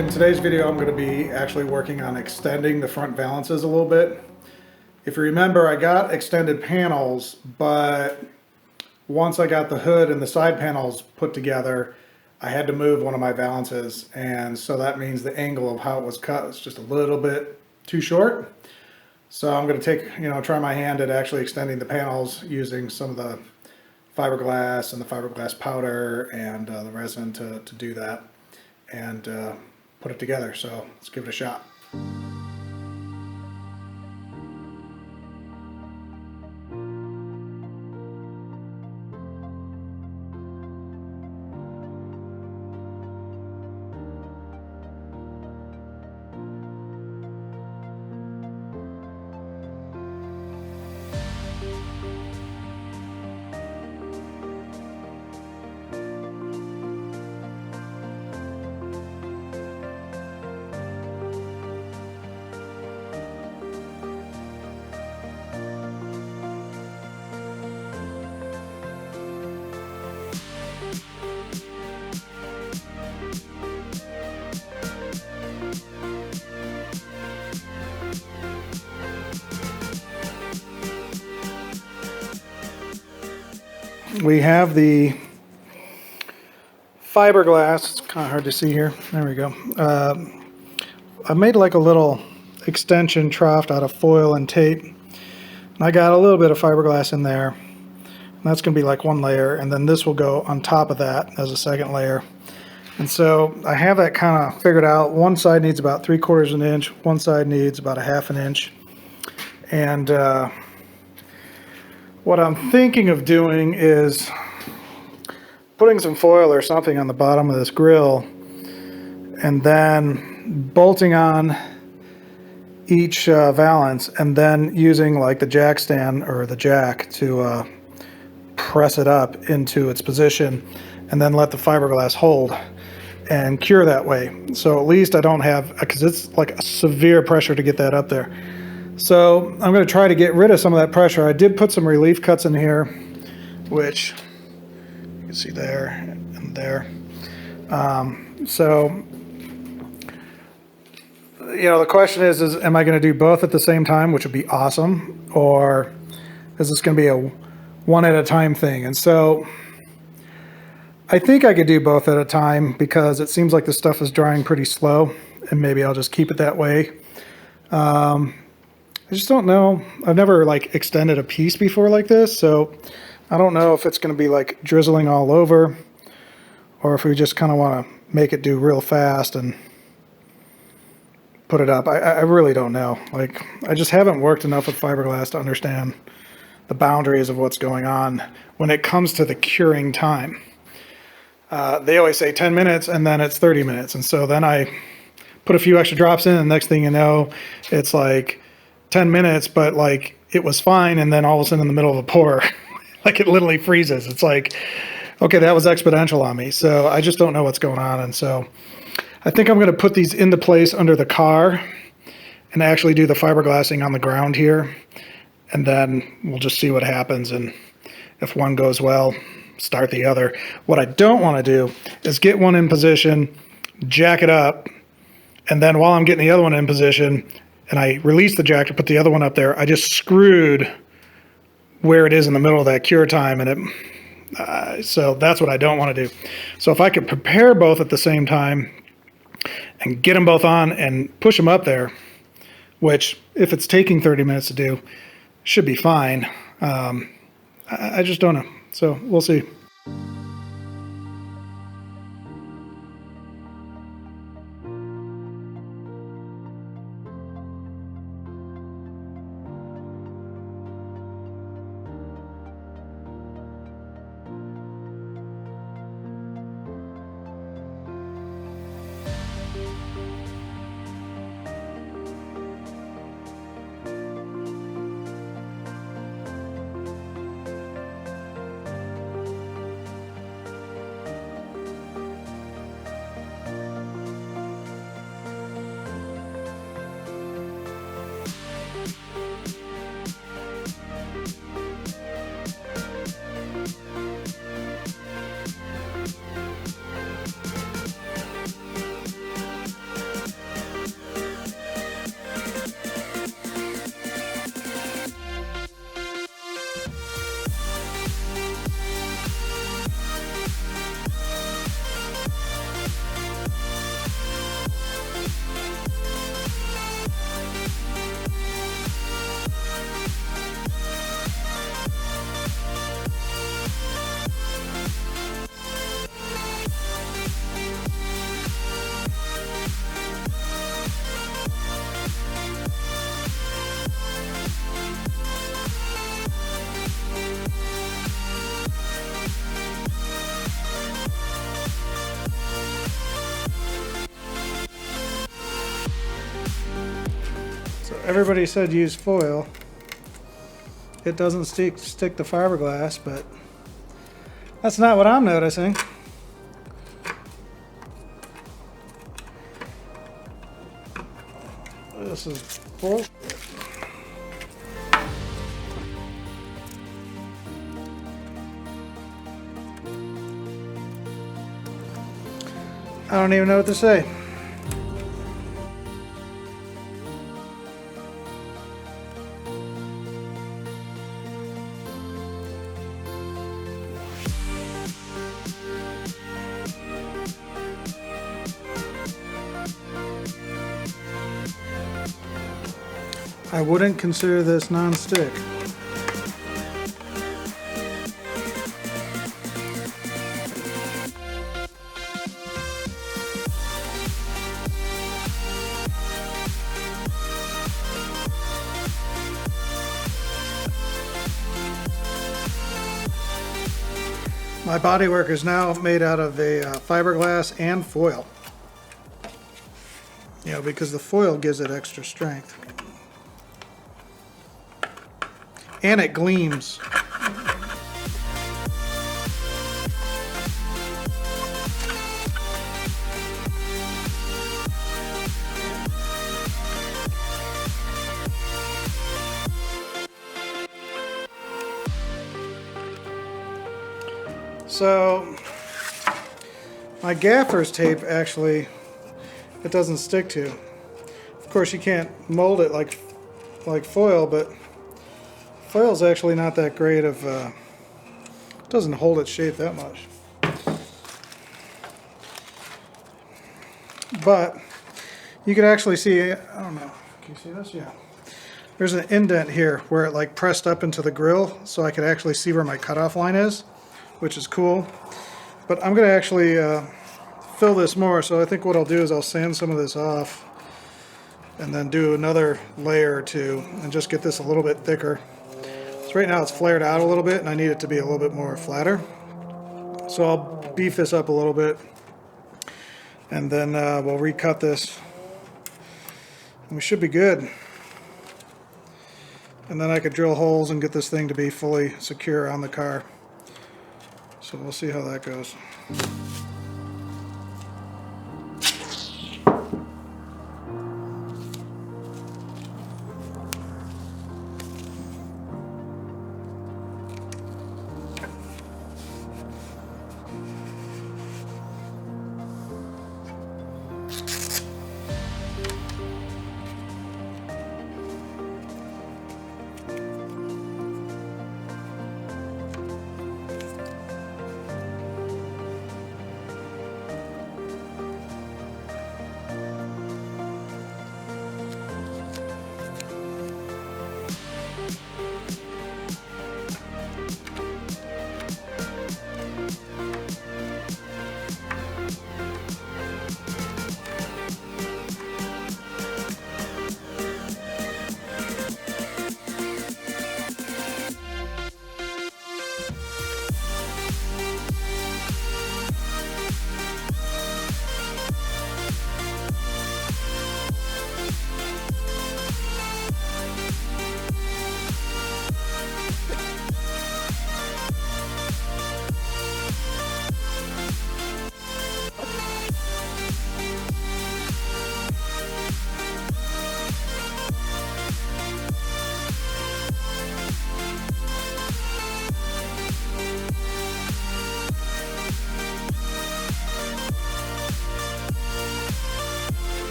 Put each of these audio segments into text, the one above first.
in today's video, I'm going to be actually working on extending the front valances a little bit. If you remember, I got extended panels, but once I got the hood and the side panels put together, I had to move one of my valances, and so that means the angle of how it was cut is just a little bit too short. So I'm going to take, try my hand at actually extending the panels using some of the fiberglass and the fiberglass powder and the resin to do that and put it together. So let's give it a shot. We have the fiberglass. It's kind of hard to see here. There we go. I made like a little extension trough out of foil and tape. And I got a little bit of fiberglass in there. And that's going to be like one layer, and then this will go on top of that as a second layer. And so I have that kind of figured out. One side needs about 3/4 of an inch. One side needs about 1/2 inch. And what I'm thinking of doing is putting some foil or something on the bottom of this grill and then bolting on each valance and then using like the jack stand or the jack to press it up into its position and then let the fiberglass hold and cure that way. So at least I don't have, because it's like a severe pressure to get that up there. So I'm going to try to get rid of some of that pressure. I did put some relief cuts in here, which you can see there and there. So, the question is am I going to do both at the same time, which would be awesome, or is this going to be a one at a time thing? And so I think I could do both at a time because it seems like the stuff is drying pretty slow, and maybe I'll just keep it that way. I just don't know. I've never like extended a piece before like this, so I don't know if it's going to be like drizzling all over or if we just kind of want to make it do real fast and put it up. I really don't know. Like, I just haven't worked enough with fiberglass to understand the boundaries of what's going on when it comes to the curing time. They always say 10 minutes and then it's 30 minutes. And so then I put a few extra drops in and the next thing you know, it's like 10 minutes, but like it was fine, and then all of a sudden in the middle of a pour, like it literally freezes. It's like, okay, that was exponential on me. So I just don't know what's going on. And so I think I'm going to put these into place under the car and actually do the fiberglassing on the ground here. And then we'll just see what happens. And if one goes well, start the other. What I don't want to do is get one in position, jack it up, and then while I'm getting the other one in position, and I release the jack to put the other one up there, I just screwed where it is in the middle of that cure time, and so that's what I don't want to do. So if I could prepare both at the same time and get them both on and push them up there, which if it's taking 30 minutes to do, should be fine. I just don't know. So we'll see. everybody said use foil. It doesn't stick to fiberglass, but that's not what I'm noticing. This is bullshit. I don't even know what to say. I wouldn't consider this non-stick. My bodywork is now made out of a fiberglass and foil. You know, because the foil gives it extra strength. And it gleams. So my gaffer's tape actually, it doesn't stick to. Of course you can't mold it like foil, but foil's actually not that great of, it doesn't hold its shape that much. But you could actually see, I don't know, can you see this? Yeah. There's an indent here where it like pressed up into the grill, so I could actually see where my cutoff line is, which is cool. But I'm going to actually fill this more, so I think what I'll do is I'll sand some of this off and then do another layer or two and just get this a little bit thicker. So right now it's flared out a little bit and I need it to be a little bit more flatter. So I'll beef this up a little bit and then we'll recut this and we should be good. And then I could drill holes and get this thing to be fully secure on the car. So we'll see how that goes.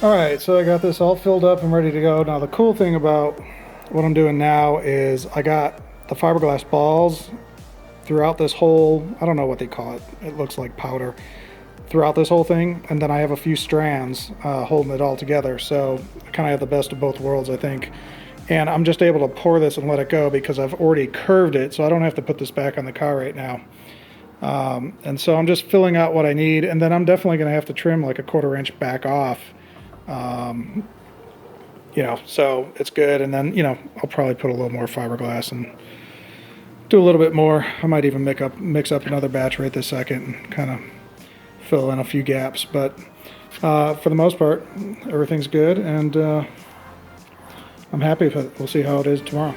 Alright, so I got this all filled up and ready to go. Now the cool thing about what I'm doing now is I got the fiberglass balls throughout this whole, I don't know what they call it, it looks like powder, throughout this whole thing, and then I have a few strands holding it all together, so I kind of have the best of both worlds, I think. And I'm just able to pour this and let it go because I've already curved it, so I don't have to put this back on the car right now. And so I'm just filling out what I need, and then I'm definitely going to have to trim like a 1/4 inch back off. You know, so it's good. And then, you know, I'll probably put a little more fiberglass and do a little bit more. I might even mix up another batch right this second and kind of fill in a few gaps. But for the most part, everything's good. And I'm happy with it. We'll see how it is tomorrow.